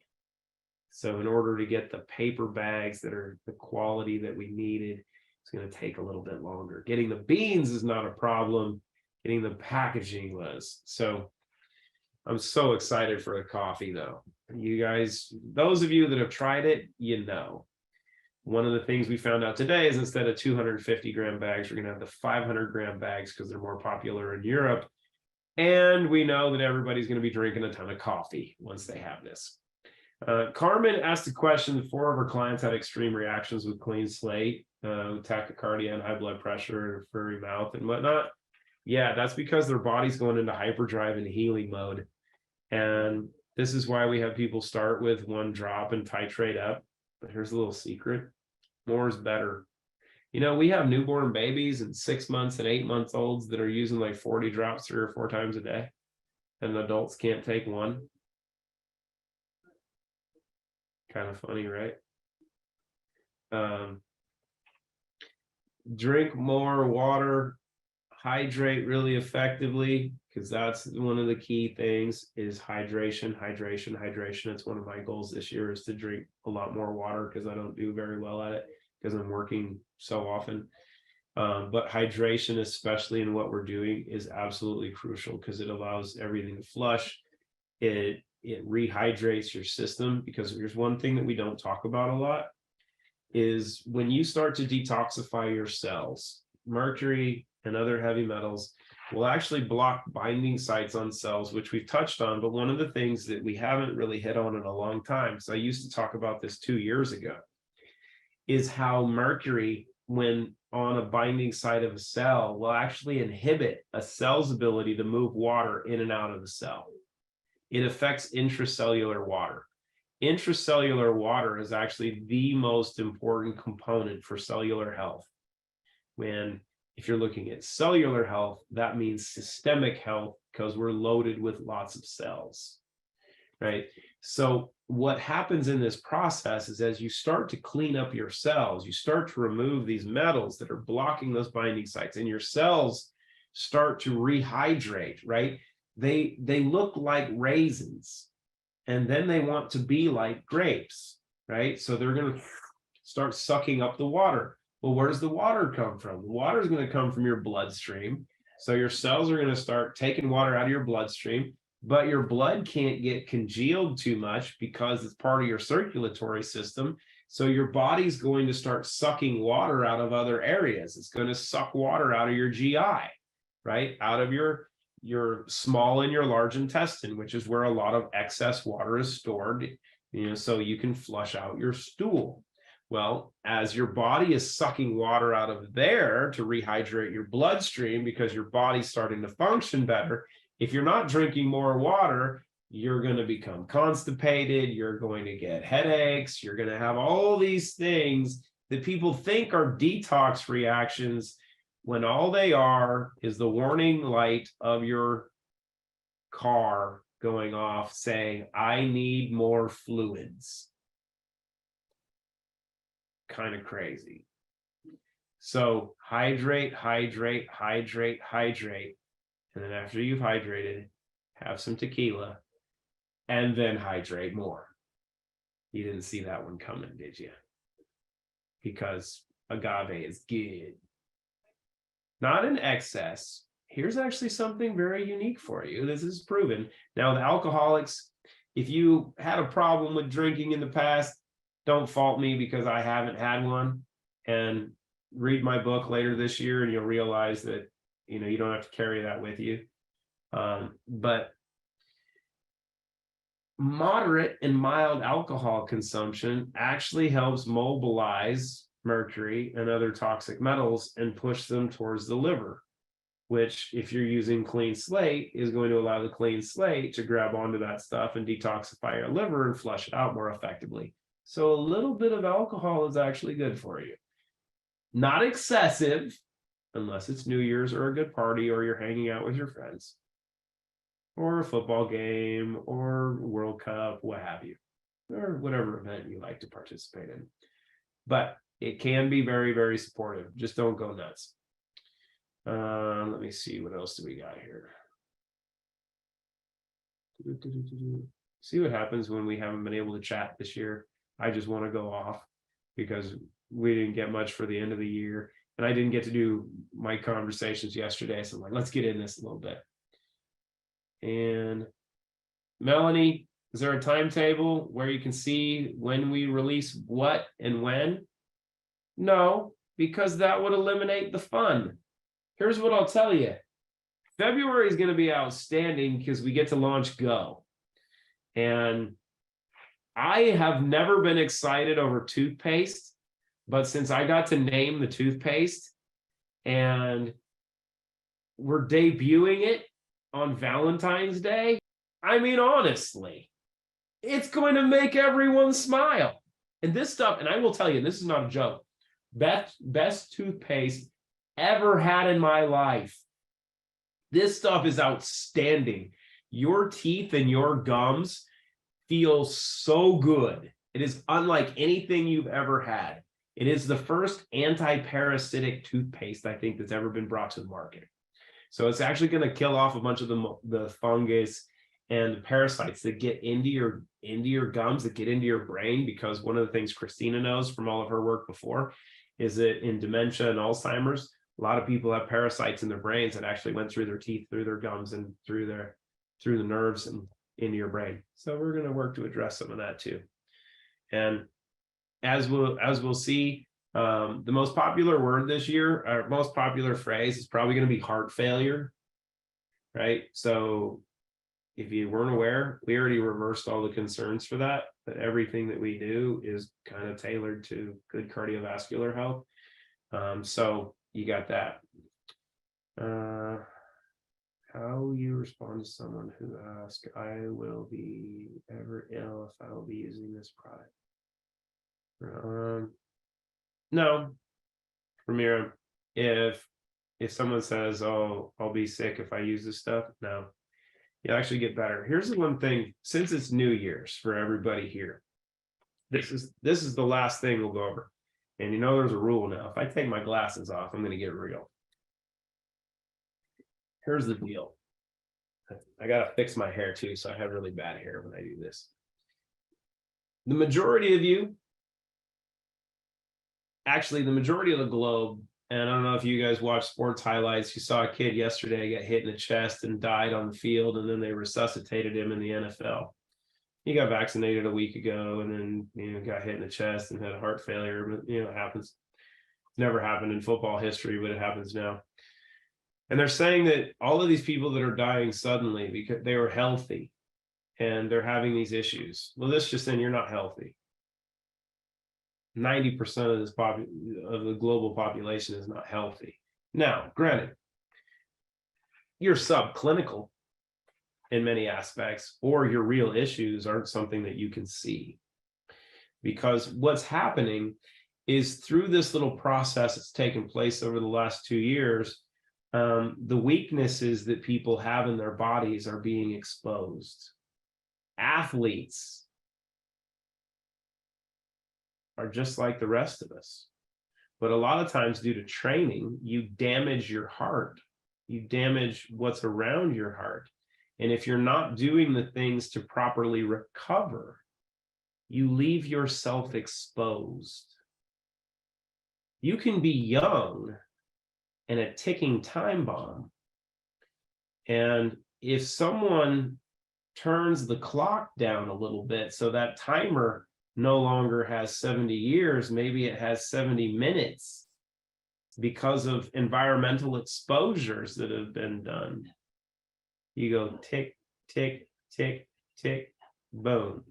So in order to get the paper bags that are the quality that we needed, it's going to take a little bit longer. Getting the beans is not a problem. Getting the packaging was. So I'm so excited for the coffee, though. You guys, those of you that have tried it, you know. One of the things we found out today is instead of 250-gram bags, we're going to have the 500-gram bags because they're more popular in Europe. And we know that everybody's going to be drinking a ton of coffee once they have this. Carmen asked a question. 4 of her clients had extreme reactions with clean slate, tachycardia and high blood pressure, furry mouth and whatnot. Yeah, that's because their body's going into hyperdrive and healing mode. And this is why we have people start with 1 drop and titrate up. But here's a little secret. More is better. You know, we have newborn babies and 6 months and 8 months olds that are using like 40 drops 3 or 4 times a day. And adults can't take 1. Kind of funny, right? Drink more water, hydrate really effectively, because that's one of the key things is hydration. It's one of my goals this year is to drink a lot more water, because I don't do very well at it because I'm working so often. But hydration, especially in what we're doing, is absolutely crucial because it allows everything to flush. It rehydrates your system, because there's one thing that we don't talk about a lot is when you start to detoxify your cells, mercury and other heavy metals will actually block binding sites on cells, which we've touched on. But one of the things that we haven't really hit on in a long time, so I used to talk about this 2 years ago, is how mercury, when on a binding site of a cell, will actually inhibit a cell's ability to move water in and out of the cell. It affects intracellular water. Intracellular water is actually the most important component for cellular health. If you're looking at cellular health, that means systemic health, because we're loaded with lots of cells, right? So what happens in this process is as you start to clean up your cells, you start to remove these metals that are blocking those binding sites, and your cells start to rehydrate, right? They look like raisins, and then they want to be like grapes, right? So they're going to start sucking up the water. Well, where does the water come from? The water is going to come from your bloodstream. So your cells are going to start taking water out of your bloodstream, but your blood can't get congealed too much because it's part of your circulatory system. So your body's going to start sucking water out of other areas. It's going to suck water out of your GI, right? Out of your small and your large intestine, which is where a lot of excess water is stored, so you can flush out your stool. Well, as your body is sucking water out of there to rehydrate your bloodstream, because your body's starting to function better, if you're not drinking more water, you're going to become constipated, you're going to get headaches, you're going to have all these things that people think are detox reactions, when all they are is the warning light of your car going off saying, I need more fluids. Kind of crazy. So hydrate. And then after you've hydrated, have some tequila and then hydrate more. You didn't see that one coming, did you? Because agave is good. Not in excess. Here's actually something very unique for you. This is proven. Now, the alcoholics, if you had a problem with drinking in the past, don't fault me because I haven't had one. And read my book later this year and you'll realize that, you don't have to carry that with you. But moderate and mild alcohol consumption actually helps mobilize mercury and other toxic metals and push them towards the liver, which, if you're using clean slate, is going to allow the clean slate to grab onto that stuff and detoxify your liver and flush it out more effectively. So a little bit of alcohol is actually good for you. Not excessive, unless it's New Year's or a good party or you're hanging out with your friends, or a football game or World Cup, what have you, or whatever event you like to participate in. But it can be very, very supportive. Just don't go nuts. Let me see, what else do we got here? See what happens when we haven't been able to chat this year. I just want to go off because we didn't get much for the end of the year, and I didn't get to do my conversations yesterday. So I'm like, let's get in this a little bit. And Melanie, is there a timetable where you can see when we release what and when? No, because that would eliminate the fun. Here's what I'll tell you. February is going to be outstanding because we get to launch Go. And I have never been excited over toothpaste, but since I got to name the toothpaste and we're debuting it on Valentine's Day, I mean, honestly, it's going to make everyone smile. And this stuff, and I will tell you, this is not a joke, best toothpaste ever had in my life. This stuff is outstanding. Your teeth and your gums feel so good. It is unlike anything you've ever had. It is the first anti-parasitic toothpaste, I think, that's ever been brought to the market. So it's actually going to kill off a bunch of the fungus and the parasites that get into your gums, that get into your brain, because one of the things Christina knows from all of her work before is that in dementia and Alzheimer's, a lot of people have parasites in their brains that actually went through their teeth, through their gums, and through the nerves and into your brain. So we're going to work to address some of that too. And as we'll see, the most popular word this year, or most popular phrase, is probably going to be heart failure, right? So if you weren't aware, we already reversed all the concerns for that, but everything that we do is kind of tailored to good cardiovascular health. So you got that. How you respond to someone who asks, I will be ever ill if I will be using this product? No, Ramiro, if someone says, oh, I'll be sick if I use this stuff, no, you'll actually get better. Here's the one thing, since it's New Year's for everybody here, this is the last thing we'll go over. And you know, there's a rule now. If I take my glasses off, I'm going to get real. Here's the deal. I got to fix my hair too, so I have really bad hair when I do this. The majority of you, actually the majority of the globe, and I don't know if you guys watch sports highlights, you saw a kid yesterday get hit in the chest and died on the field, and then they resuscitated him in the NFL. He got vaccinated a week ago and then, got hit in the chest and had heart failure. But, it happens. It's never happened in football history, but it happens now. And they're saying that all of these people that are dying suddenly because they were healthy and they're having these issues. Well, this just saying you're not healthy. 90% of the global population is not healthy. Now, granted, you're subclinical in many aspects, or your real issues aren't something that you can see. Because what's happening is through this little process that's taken place over the last 2 years, the weaknesses that people have in their bodies are being exposed. Athletes are just like the rest of us. But a lot of times due to training, you damage your heart. You damage what's around your heart. And if you're not doing the things to properly recover, you leave yourself exposed. You can be young and a ticking time bomb. And if someone turns the clock down a little bit so that timer no longer has 70 years, maybe it has 70 minutes because of environmental exposures that have been done. You go tick, tick, tick, tick. Boom.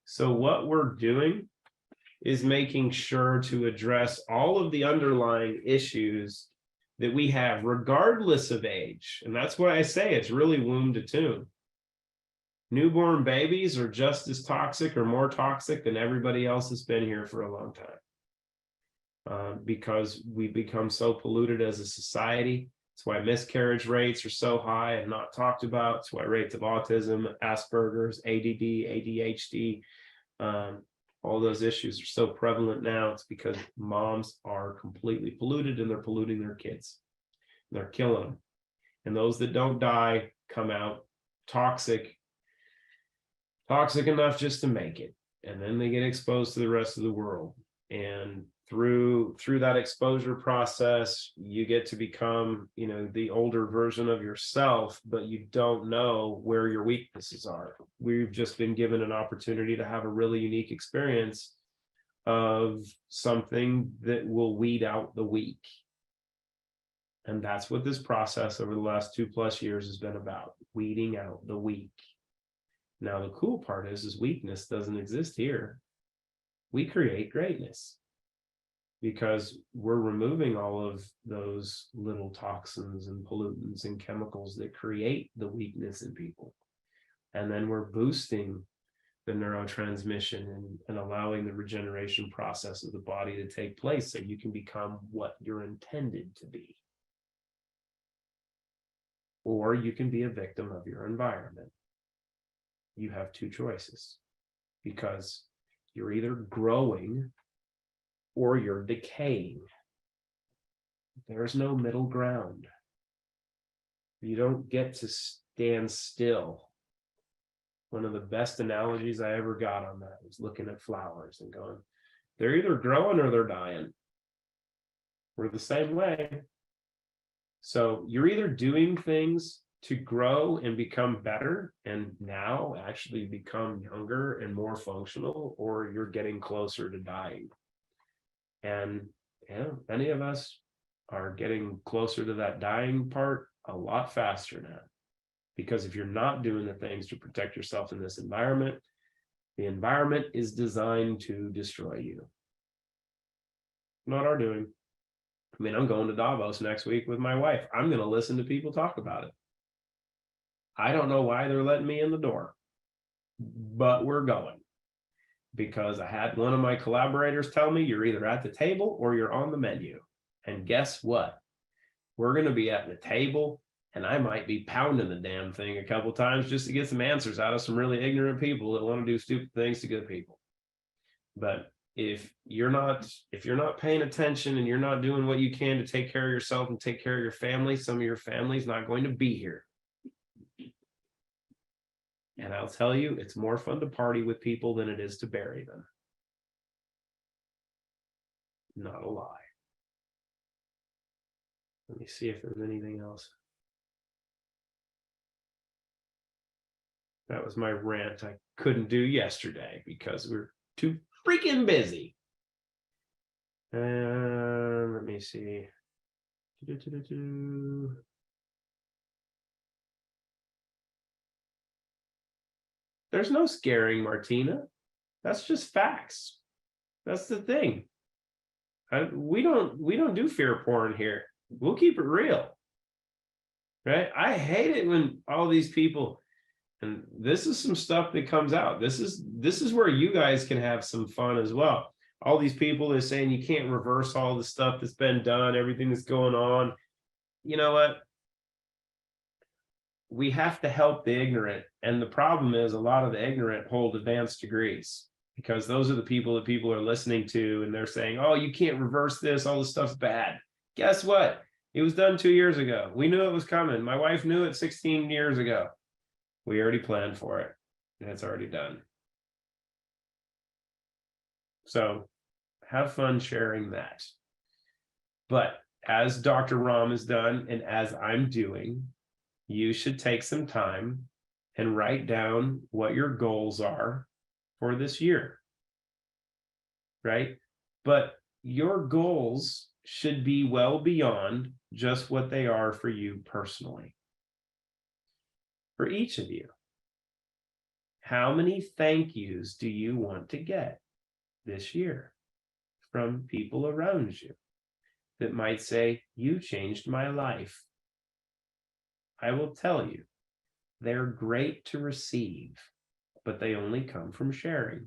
So what we're doing is making sure to address all of the underlying issues that we have, regardless of age. And that's why I say it's really womb to tomb. Newborn babies are just as toxic or more toxic than everybody else that's been here for a long time. Because we become so polluted as a society. That's why miscarriage rates are so high and not talked about. That's why rates of autism, Asperger's, ADD, ADHD, all those issues are so prevalent now. It's because moms are completely polluted and they're polluting their kids. They're killing them. And those that don't die come out toxic enough just to make it. And then they get exposed to the rest of the world. And through that exposure process, you get to become, the older version of yourself, but you don't know where your weaknesses are. We've just been given an opportunity to have a really unique experience of something that will weed out the weak. And that's what this process over the last 2+ years has been about, weeding out the weak. Now, the cool part is weakness doesn't exist here. We create greatness because we're removing all of those little toxins and pollutants and chemicals that create the weakness in people. And then we're boosting the neurotransmission and allowing the regeneration process of the body to take place so you can become what you're intended to be. Or you can be a victim of your environment. You have two choices because you're either growing or you're decaying. There's no middle ground. You don't get to stand still. One of the best analogies I ever got on that was looking at flowers and going, they're either growing or they're dying. We're the same way. So you're either doing things to grow and become better and now actually become younger and more functional, or you're getting closer to dying. And many of us are getting closer to that dying part a lot faster now. Because if you're not doing the things to protect yourself in this environment, the environment is designed to destroy you. Not our doing. I mean, I'm going to Davos next week with my wife. I'm going to listen to people talk about it. I don't know why they're letting me in the door, but we're going. Because I had one of my collaborators tell me you're either at the table or you're on the menu. And guess what? We're going to be at the table, and I might be pounding the damn thing a couple times just to get some answers out of some really ignorant people that want to do stupid things to good people. But if you're not paying attention and you're not doing what you can to take care of yourself and take care of your family, some of your family's not going to be here. And I'll tell you, it's more fun to party with people than it is to bury them. Not a lie. Let me see if there's anything else. That was my rant I couldn't do yesterday because we're too freaking busy. Let me see. There's no scaring, Martina. That's just facts. That's the thing. We don't do fear porn here. We'll keep it real. Right? I hate it when all these people, and this is some stuff that comes out. This is where you guys can have some fun as well. All these people are saying you can't reverse all the stuff that's been done, everything that's going on. You know what? We have to help the ignorant. And the problem is a lot of the ignorant hold advanced degrees because those are the people that people are listening to. And they're saying, oh, you can't reverse this. All this stuff's bad. Guess what? It was done 2 years ago. We knew it was coming. My wife knew it 16 years ago. We already planned for it. And it's already done. So have fun sharing that. But as Dr. Rahm has done and as I'm doing, you should take some time and write down what your goals are for this year, right? But your goals should be well beyond just what they are for you personally. For each of you. How many thank yous do you want to get this year from people around you that might say, you changed my life? I will tell you, they're great to receive, but they only come from sharing.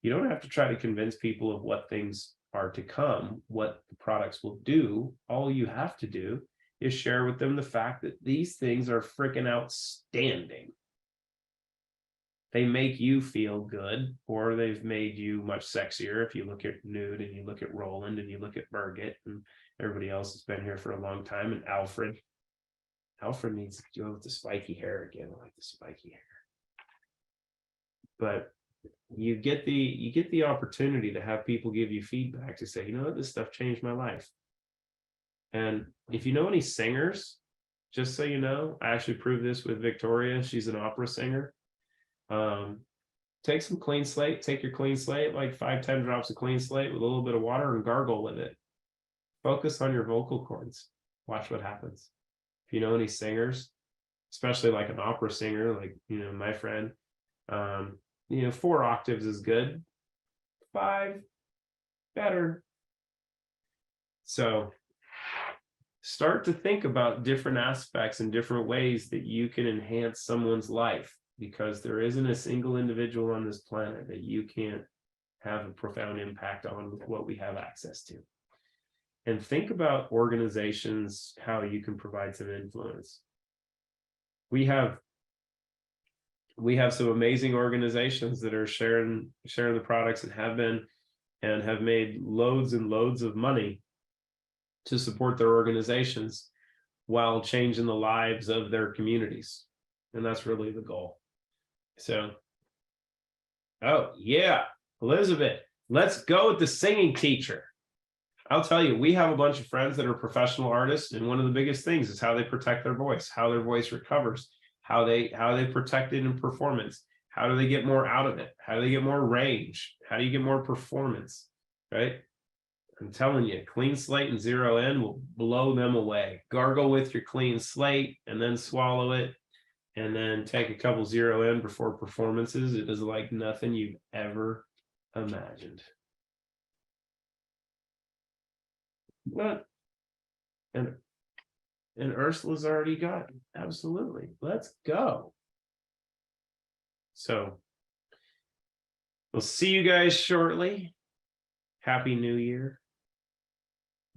You don't have to try to convince people of what things are to come, what the products will do. All you have to do is share with them the fact that these things are freaking outstanding. They make you feel good, or they've made you much sexier. If you look at Nude and you look at Roland and you look at Birgit and everybody else has been here for a long time, and Alfred. Alfred needs to go with the spiky hair again. I like the spiky hair. But you get the opportunity to have people give you feedback to say, you know what, this stuff changed my life. And if you know any singers, just so you know, I actually proved this with Victoria. She's an opera singer. Take some clean slate, take your clean slate, like 5-10 drops of clean slate with a little bit of water, and gargle with it. Focus on your vocal cords. Watch what happens. If you know any singers, especially like an opera singer, like, you know, my friend, 4 octaves is good. 5, better. So start to think about different aspects and different ways that you can enhance someone's life, because there isn't a single individual on this planet that you can't have a profound impact on with what we have access to. And think about organizations, how you can provide some influence. We have some amazing organizations that are sharing the products and have made loads and loads of money to support their organizations while changing the lives of their communities. And that's really the goal. So, oh yeah, Elizabeth, let's go with the singing teacher. I'll tell you, we have a bunch of friends that are professional artists, and one of the biggest things is how they protect their voice, how their voice recovers, how they protect it in performance. How do they get more out of it? How do they get more range? How do you get more performance? Right? I'm telling you, clean slate and 0-in will blow them away. Gargle with your clean slate and then swallow it, and then take a couple 0-in before performances. It is like nothing you've ever imagined. But and Ursula's already got it. Absolutely. Let's go. So we'll see you guys shortly. Happy New Year.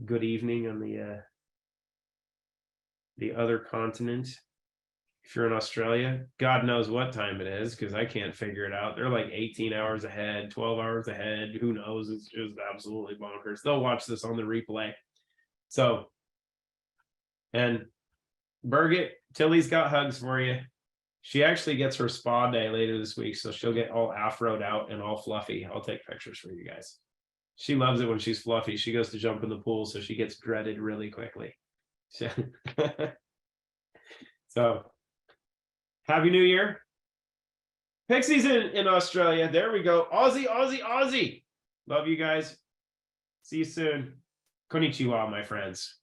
Good evening on the other continent. If you're in Australia, God knows what time it is, because I can't figure it out. They're like 18 hours ahead, 12 hours ahead. Who knows? It's just absolutely bonkers. They'll watch this on the replay. So, and Birgit, Tilly's got hugs for you. She actually gets her spa day later this week, so she'll get all afroed out and all fluffy. I'll take pictures for you guys. She loves it when she's fluffy. She goes to jump in the pool, so she gets dreaded really quickly. So, Happy New Year. Pixie's in Australia. There we go. Aussie, Aussie, Aussie. Love you guys. See you soon. Konnichiwa, my friends.